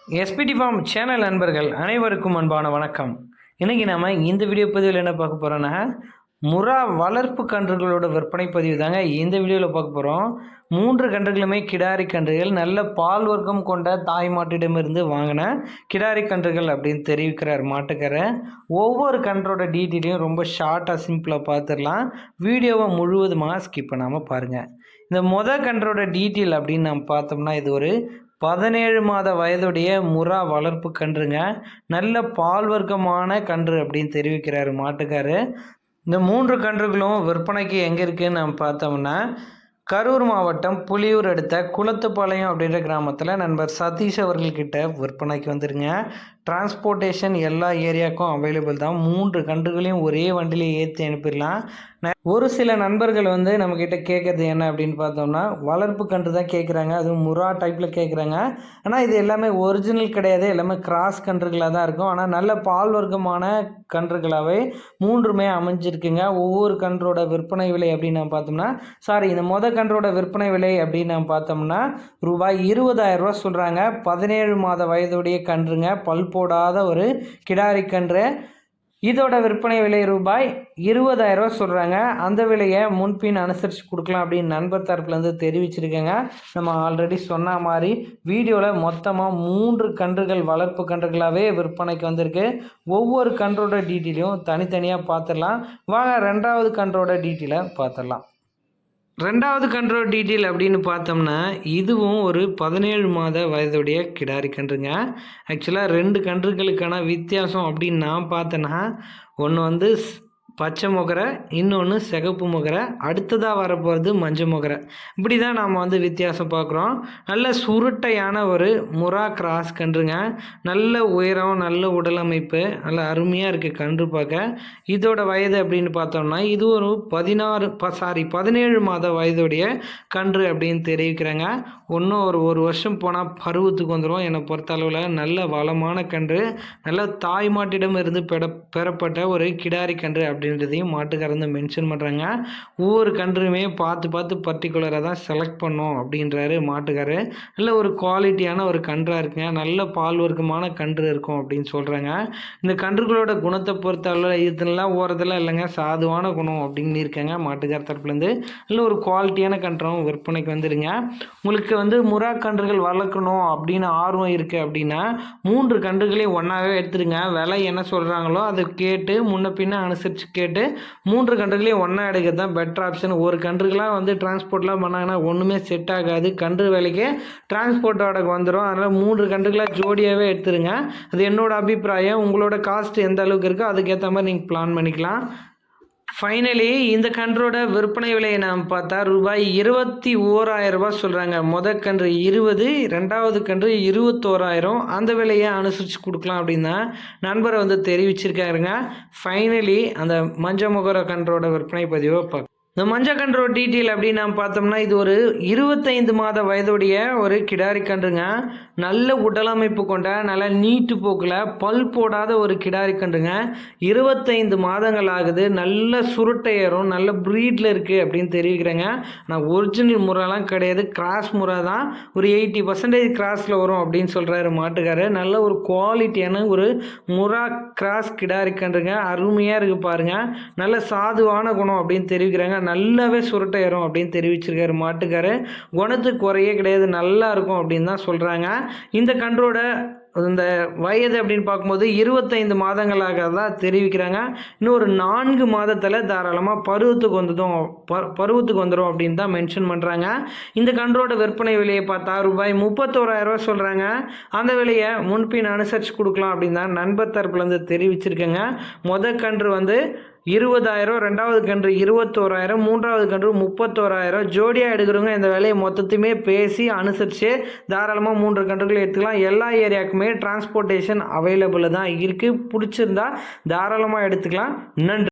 SPD form channel நண்பர்கள் அனைவருக்கும் அன்பான வணக்கம். இன்றைக்கி நம்ம இந்த வீடியோ பதிவில் என்ன பார்க்க போகிறோன்னா, முறா வளர்ப்பு கன்றுகளோட விற்பனை பதிவு தாங்க இந்த வீடியோவில் பார்க்க போகிறோம். 3 கன்றுகளுமே கிடாரி கன்றுகள், நல்ல பால் வர்க்கம் கொண்ட தாய் மாட்டிடமிருந்து வாங்கின கிடாரி கன்றுகள் அப்படின்னு தெரிவிக்கிறார் மாட்டுக்காரர். ஒவ்வொரு கன்றோட டீட்டெயிலையும் ரொம்ப ஷார்ட்டாக சிம்பிளாக பார்த்துடலாம். வீடியோவை முழுவதுமாக ஸ்கிப் பண்ணாமல் பாருங்கள். இந்த கன்றோட டீட்டெயில் அப்படின்னு நம்ம பார்த்தோம்னா, இது ஒரு 17 மாத வயதுடைய முறா வளர்ப்பு கன்றுங்க. நல்ல பால் வர்க்கமான கன்று அப்படின்னு தெரிவிக்கிறாரு மாட்டுக்காரு. இந்த 3 கன்றுகளும் விற்பனைக்கு எங்கே இருக்குதுன்னு நம்ம பார்த்தோம்னா, கரூர் மாவட்டம் புலியூர் அடுத்த குளத்துப்பாளையம் அப்படின்ற கிராமத்தில் நண்பர் சதீஷ் அவர்கள்கிட்ட விற்பனைக்கு வந்துருங்க. டிரான்ஸ்போர்ட்டேஷன் எல்லா ஏரியாவுக்கும் அவைலபிள் தான். 3 கன்றுகளையும் ஒரே வண்டியில் ஏற்றி அனுப்பிடலாம். ஒரு சில நண்பர்கள் நம்மக்கிட்ட கேட்குறது என்ன அப்படின்னு பார்த்தோம்னா, வளர்ப்பு கன்று தான் கேட்குறாங்க, அதுவும் முறா டைப்பில் கேட்குறாங்க. ஆனால் இது எல்லாமே ஒரிஜினல் கிடையாது, எல்லாமே கிராஸ் கன்றுகளாக தான் இருக்கும். ஆனால் நல்ல பால் வர்க்கமான கன்றுகளாகவே 3மே அமைஞ்சிருக்குங்க. ஒவ்வொரு கன்றோட விற்பனை விலை அப்படின்னு நம்ம பார்த்தோம்னா, இந்த கன்றோட விற்பனை விலை அப்படின்னு நம்ம பார்த்தோம்னா ரூபாய் 20,000 சொல்கிறாங்க. 17 மாத வயதுடைய கன்றுங்க, பல் போடாத ஒரு கிடாரி கன்று. இதோட விற்பனை விலை ரூபாய் 20,000 சொல்கிறாங்க. அந்த விலையை முன்பின் அனுசரித்து கொடுக்கலாம் அப்படின்னு நண்பர் தரப்புலேருந்து தெரிவிச்சிருக்கேங்க. நம்ம ஆல்ரெடி சொன்ன மாதிரி வீடியோவில் மொத்தமாக 3 கன்றுகள் வளர்ப்பு கன்றுகளாகவே விற்பனைக்கு வந்திருக்கு. ஒவ்வொரு கன்றோட டீட்டெயிலையும் தனித்தனியாக பார்த்துடலாம். வாங்க 2வது கன்றோட டீட்டெயிலை பார்த்துடலாம். 2வது கன்றோட டீட்டெயில் அப்படின்னு பார்த்தோம்னா, இதுவும் ஒரு 17 மாத வயதுடைய கிடாரி கன்றுங்க. ஆக்சுவலாக 2 கன்றுகளுக்கான வித்தியாசம் அப்படின்னு நான் பார்த்தேன்னா, ஒன்று பச்சை முகரை, இன்னொன்று சிகப்பு முகரை, அடுத்ததாக வரப்போகிறது மஞ்சள் முகரை. இப்படி தான் நாம் வித்தியாசம் பார்க்குறோம். நல்ல சுருட்டையான ஒரு முறா கிராஸ் கன்றுங்க. நல்ல உயரம், நல்ல உடல் அமைப்பு, நல்ல அருமையாக இருக்குது கன்று பார்க்க. இதோட வயது அப்படின்னு பார்த்தோம்னா, இது ஒரு 17 மாத வயதுடைய கன்று அப்படின்னு தெரிவிக்கிறாங்க. இன்னும் ஒரு வருஷம் போனால் பருவத்துக்கு வந்துடும். என்னை பொறுத்த அளவில் நல்ல வளமான கன்று, நல்ல தாய் மாட்டிடம் இருந்து பெறப்பட்ட ஒரு கிடாரி கன்று அப்படின்றதையும் மாட்டுக்காரந்து மென்ஷன் பண்ணுறாங்க. ஒவ்வொரு கன்றுமே பார்த்து பர்டிகுலராக தான் செலக்ட் பண்ணோம் அப்படின்றாரு மாட்டுக்காரர். நல்ல ஒரு குவாலிட்டியான ஒரு கன்றாக இருக்குங்க. நல்ல பால் வர்க்கமான கன்று இருக்கும் அப்படின்னு சொல்கிறாங்க. இந்த கன்றுகளோட குணத்தை பொறுத்த அளவில் இதெல்லாம் ஓரத்தில் இல்லைங்க, சாதுவான குணம் அப்படின்னு இருக்காங்க மாட்டுக்கார தரப்புலேருந்து. நல்ல ஒரு குவாலிட்டியான கன்றும் விற்பனைக்கு வந்துடுங்க. உங்களுக்கு முறா கன்றுகள் வளர்க்கணும் அப்படின்னு ஆர்வம் இருக்குது அப்படின்னா 3 கன்றுகளையும் ஒன்றாவே எடுத்துடுங்க. விலை என்ன சொல்கிறாங்களோ அதை கேட்டு முன்ன பின்ன அனுசரித்து கேட்டு 3 கன்றுகளையும் ஒன்றா எடுக்கிறது தான் பெட்டர் ஆப்ஷன். ஒரு கன்றுகளாக டிரான்ஸ்போர்ட்லாம் பண்ணாங்கன்னா ஒன்றுமே செட் ஆகாது. கன்று விலைக்கு டிரான்ஸ்போர்ட் வாடகை வந்துடும். அதனால் 3 கன்றுகளாக ஜோடியாகவே எடுத்துருங்க. அது என்னோட அபிப்பிராயம். உங்களோட காஸ்ட் எந்த அளவுக்கு இருக்கோ அதுக்கேற்ற மாதிரி நீங்கள் பிளான் பண்ணிக்கலாம். ஃபைனலி இந்த கன்றோட விற்பனை விலையை நாம் பார்த்தா ரூபாய் 21,000 சொல்கிறாங்க. கன்று 20, 2வது கன்று 21,000. அந்த விலையை அனுசரித்து கொடுக்கலாம் அப்படின்னு தான் நண்பரை தெரிவிச்சிருக்காருங்க. ஃபைனலி அந்த மஞ்சள் முகர கன்றோட விற்பனை பதிவை பார்க்க. இந்த மஞ்சள் கன்றோட டீட்டெயில் அப்படின்னு நாம் பார்த்தோம்னா, இது ஒரு 25 மாத வயதுடைய ஒரு கிடாரி கன்றுங்க. நல்ல உடலமைப்பு கொண்ட, நல்ல நீட்டு போக்கில் பல் போடாத ஒரு கிடாரி கன்றுங்க. 25 மாதங்கள் ஆகுது. நல்ல சுருட்டையரும் நல்ல ப்ரீடில் இருக்குது அப்படின்னு தெரிவிக்கிறேங்க. நான் ஒரிஜினல் முறைலாம் கிடையாது, கிராஸ் முறை தான். ஒரு 80% கிராஸில் வரும் அப்படின்னு சொல்கிறாரு மாட்டுக்காரர். நல்ல ஒரு குவாலிட்டியான ஒரு முறா கிராஸ் கிடாரி கன்றுங்க. அருமையாக இருக்குது பாருங்கள். நல்ல சாதுவான குணம் அப்படின்னு தெரிவிக்கிறாங்க. நல்லாவே சுருட்டையரும் அப்படின்னு தெரிவிச்சிருக்காரு மாட்டுக்காரு. குணத்துக்கு குறையே கிடையாது, நல்லா இருக்கும் அப்படின்னு தான் சொல்கிறாங்க. இந்த கன்றோட இந்த வயது அப்படின்னு பார்க்கும்போது 25 மாதங்களாக தான் தெரிவிக்கிறாங்க. இன்னும் ஒரு 4 மாதத்தில் தாராளமாக பருவத்துக்கு வந்துடும் அப்படின்னு தான் மென்ஷன் பண்ணுறாங்க. இந்த கன்றோட விற்பனை விலையை பார்த்தா ரூபாய் 31,000 சொல்கிறாங்க. அந்த விலையை முன்பின் அனுசரித்து கொடுக்கலாம் அப்படின்னு தான் நண்பர் தரப்புலேருந்து தெரிவிச்சிருக்கேங்க. கன்று 20,000, 2வது கன்று 21,000, 3வது கன்று 31,000. ஜோடியாக எடுக்கிறவங்க இந்த விலையை மொத்தத்தையுமே பேசி அனுசரித்து தாராளமாக 3 கன்றுகளை எடுத்துக்கலாம். எல்லா ஏரியாவுக்குமே டிரான்ஸ்போர்ட்டேஷன் அவைலபிள் தான் இருக்குது. பிடிச்சிருந்தா தாராளமாக எடுத்துக்கலாம். நன்றி.